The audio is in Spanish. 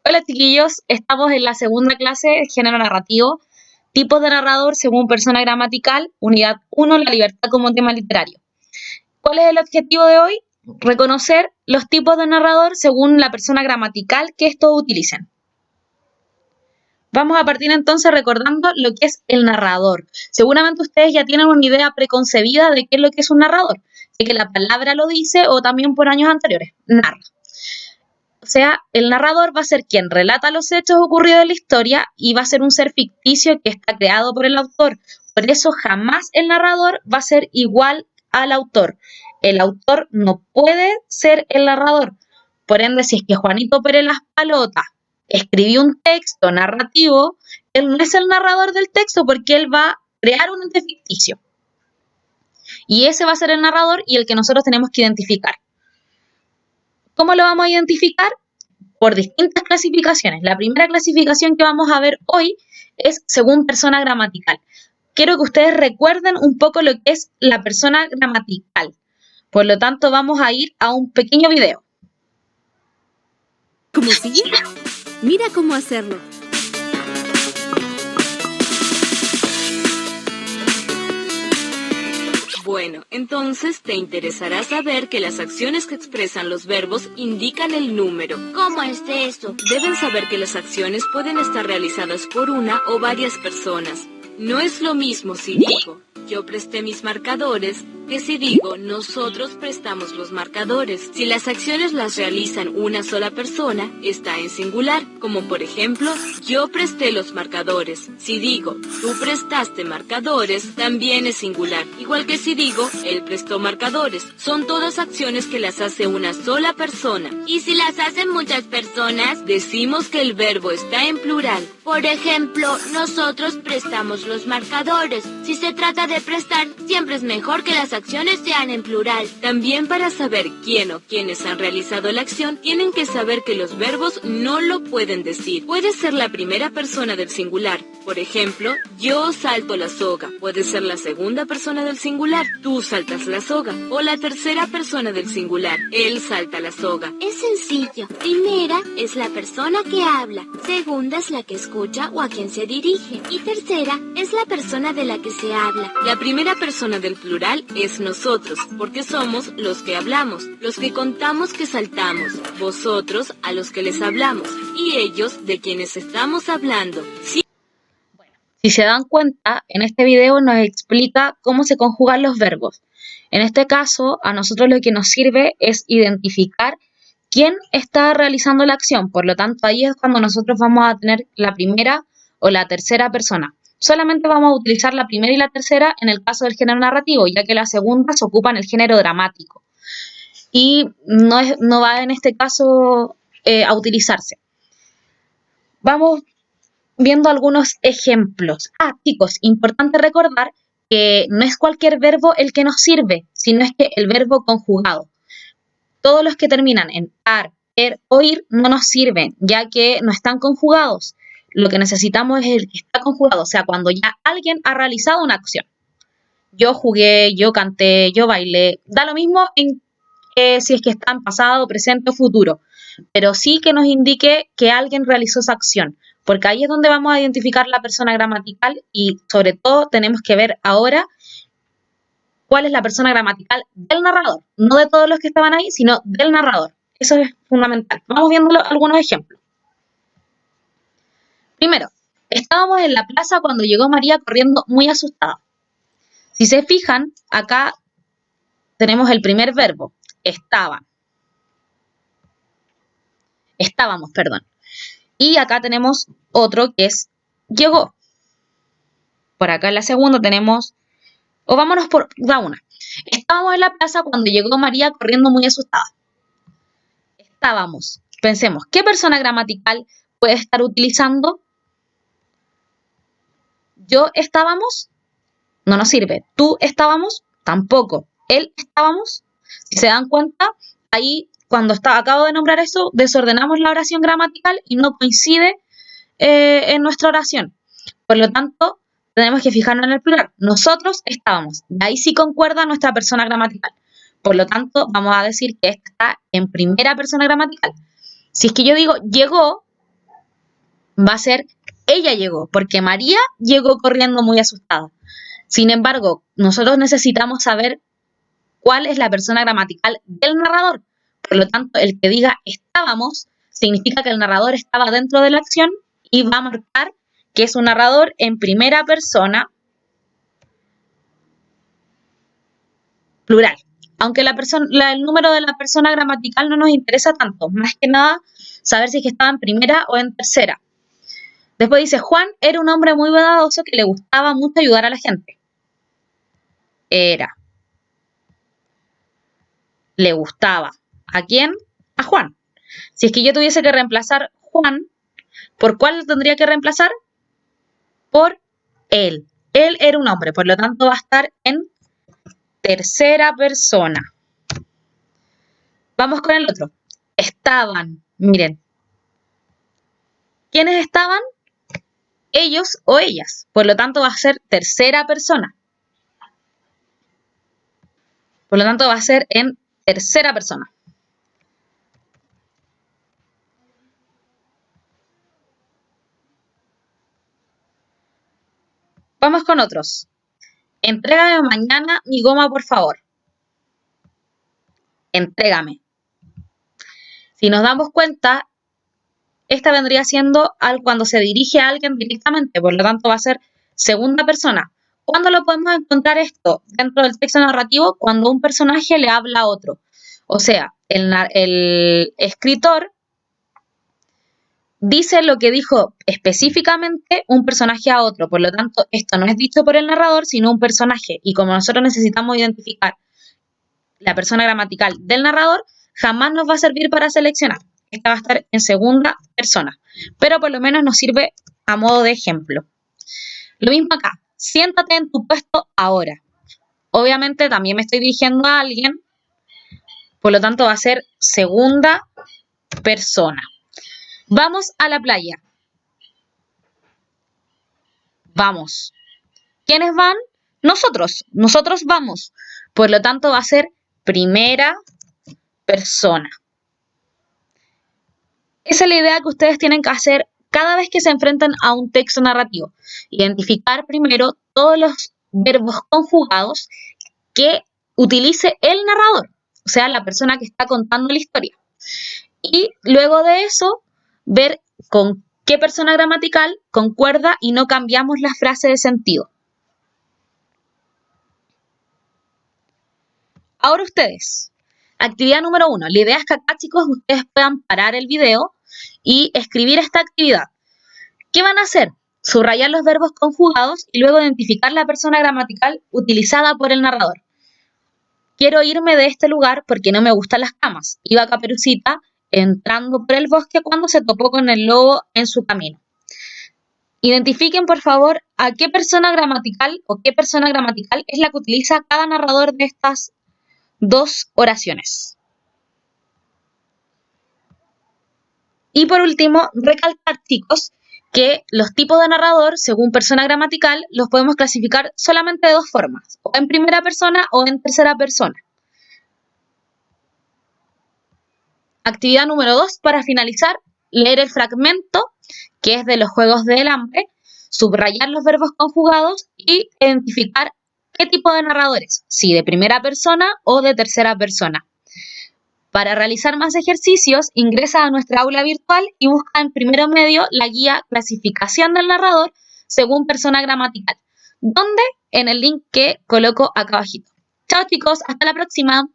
Hola chiquillos, estamos en la segunda clase de género narrativo, tipos de narrador según persona gramatical, unidad 1, la libertad como tema literario. ¿Cuál es el objetivo de hoy? Reconocer los tipos de narrador según la persona gramatical que estos utilicen. Vamos a partir entonces recordando lo que es el narrador. Seguramente ustedes ya tienen una idea preconcebida de qué es lo que es un narrador, de que la palabra lo dice o también por años anteriores, narra. O sea, el narrador va a ser quien relata los hechos ocurridos en la historia y va a ser un ser ficticio que está creado por el autor. Por eso jamás el narrador va a ser igual al autor. El autor no puede ser el narrador. Por ende, si es que Juanito Pérez Las Palotas escribió un texto narrativo, él no es el narrador del texto porque él va a crear un ente ficticio. Y ese va a ser el narrador y el que nosotros tenemos que identificar. ¿Cómo lo vamos a identificar? Por distintas clasificaciones. La primera clasificación que vamos a ver hoy es según persona gramatical. Quiero que ustedes recuerden un poco lo que es la persona gramatical. Por lo tanto, vamos a ir a un pequeño video. ¿Cómo sigue? Mira cómo hacerlo. Bueno, entonces te interesará saber que las acciones que expresan los verbos indican el número. ¿Cómo es eso? Deben saber que las acciones pueden estar realizadas por una o varias personas. No es lo mismo si digo, yo presté mis marcadores, que si digo, nosotros prestamos los marcadores. Si las acciones las realizan una sola persona, está en singular, como por ejemplo, yo presté los marcadores. Si digo, tú prestaste marcadores, también es singular, igual que si digo, él prestó marcadores. Son todas acciones que las hace una sola persona. ¿Y si las hacen muchas personas? Decimos que el verbo está en plural. Por ejemplo, nosotros prestamos los marcadores. Si se trata de prestar, siempre es mejor que las acciones sean en plural. También para saber quién o quiénes han realizado la acción, tienen que saber que los verbos no lo pueden decir. Puede ser la primera persona del singular. Por ejemplo, yo salto la soga. Puede ser la segunda persona del singular. Tú saltas la soga. O la tercera persona del singular. Él salta la soga. Es sencillo. Primera es la persona que habla. Segunda es la que escucha o a quien se dirige. Y tercera es la persona de la que se habla. La primera persona del plural es nosotros, porque somos los que hablamos, los que contamos que saltamos, vosotros a los que les hablamos, y ellos de quienes estamos hablando. Si se dan cuenta, en este video nos explica cómo se conjugan los verbos. En este caso, a nosotros lo que nos sirve es identificar quién está realizando la acción. Por lo tanto, ahí es cuando nosotros vamos a tener la primera o la tercera persona. Solamente vamos a utilizar la primera y la tercera en el caso del género narrativo, ya que la segunda se ocupa en el género dramático. Y no va en este caso a utilizarse. Vamos viendo algunos ejemplos. Chicos, importante recordar que no es cualquier verbo el que nos sirve, sino es que el verbo conjugado. Todos los que terminan en ar, er o ir no nos sirven, ya que no están conjugados. Lo que necesitamos es el que está conjugado, o sea, cuando ya alguien ha realizado una acción. Yo jugué, yo canté, yo bailé. Da lo mismo en si es que está en pasado, presente o futuro, pero sí que nos indique que alguien realizó esa acción, porque ahí es donde vamos a identificar la persona gramatical y sobre todo tenemos que ver ahora cuál es la persona gramatical del narrador, no de todos los que estaban ahí, sino del narrador. Eso es fundamental. Vamos viendo algunos ejemplos. Primero, estábamos en la plaza cuando llegó María corriendo muy asustada. Si se fijan, acá tenemos el primer verbo, estábamos, perdón. Y acá tenemos otro que es llegó. Por acá en la segunda tenemos, o vámonos por la una. Estábamos en la plaza cuando llegó María corriendo muy asustada. Estábamos. Pensemos, ¿qué persona gramatical puede estar utilizando? Yo estábamos, no nos sirve. Tú estábamos, tampoco. Él estábamos. Si se dan cuenta, ahí cuando acabo de nombrar eso, desordenamos la oración gramatical y no coincide en nuestra oración. Por lo tanto, tenemos que fijarnos en el plural. Nosotros estábamos. De ahí sí concuerda nuestra persona gramatical. Por lo tanto, vamos a decir que esta está en primera persona gramatical. Si es que yo digo llegó, va a ser ella llegó, porque María llegó corriendo muy asustada. Sin embargo, nosotros necesitamos saber cuál es la persona gramatical del narrador. Por lo tanto, el que diga estábamos significa que el narrador estaba dentro de la acción y va a marcar que es un narrador en primera persona plural. Aunque el número de la persona gramatical no nos interesa tanto, más que nada saber si es que estaba en primera o en tercera. Después dice, Juan era un hombre muy bondadoso que le gustaba mucho ayudar a la gente. Era. Le gustaba. ¿A quién? A Juan. Si es que yo tuviese que reemplazar Juan, ¿por cuál lo tendría que reemplazar? Por él. Él era un hombre, por lo tanto va a estar en tercera persona. Vamos con el otro. Estaban. Miren. ¿Quiénes estaban? Ellos o ellas. Por lo tanto va a ser tercera persona. Por lo tanto va a ser en tercera persona. Vamos con otros. Entrégame mañana mi goma, por favor. Entrégame. Si nos damos cuenta, esta vendría siendo cuando se dirige a alguien directamente, por lo tanto va a ser segunda persona. ¿Cuándo lo podemos encontrar esto? Dentro del texto narrativo, cuando un personaje le habla a otro. O sea, el escritor dice lo que dijo específicamente un personaje a otro. Por lo tanto, esto no es dicho por el narrador, sino un personaje. Y como nosotros necesitamos identificar la persona gramatical del narrador, jamás nos va a servir para seleccionar. Esta va a estar en segunda persona. Pero por lo menos nos sirve a modo de ejemplo. Lo mismo acá. Siéntate en tu puesto ahora. Obviamente también me estoy dirigiendo a alguien. Por lo tanto va a ser segunda persona. Vamos a la playa. Vamos. ¿Quiénes van? Nosotros. Nosotros vamos. Por lo tanto va a ser primera persona. Esa es la idea que ustedes tienen que hacer cada vez que se enfrentan a un texto narrativo. Identificar primero todos los verbos conjugados que utilice el narrador, o sea, la persona que está contando la historia. Y luego de eso, ver con qué persona gramatical concuerda y no cambiamos la frase de sentido. Ahora ustedes, actividad número 1. La idea es que acá, chicos, ustedes puedan parar el video y escribir esta actividad. ¿Qué van a hacer? Subrayar los verbos conjugados y luego identificar la persona gramatical utilizada por el narrador. Quiero irme de este lugar porque no me gustan las camas. Iba Caperucita entrando por el bosque cuando se topó con el lobo en su camino. Identifiquen, por favor, a qué persona gramatical o qué persona gramatical es la que utiliza cada narrador de estas dos oraciones. Y por último, recalcar, chicos, que los tipos de narrador, según persona gramatical, los podemos clasificar solamente de dos formas, o en primera persona o en tercera persona. Actividad número 2, para finalizar, leer el fragmento, que es de los Juegos del Hambre, subrayar los verbos conjugados y identificar qué tipo de narradores, si de primera persona o de tercera persona. Para realizar más ejercicios, ingresa a nuestra aula virtual y busca en primero medio la guía Clasificación del narrador según persona gramatical, donde en el link que coloco acá abajito. Chao chicos, hasta la próxima.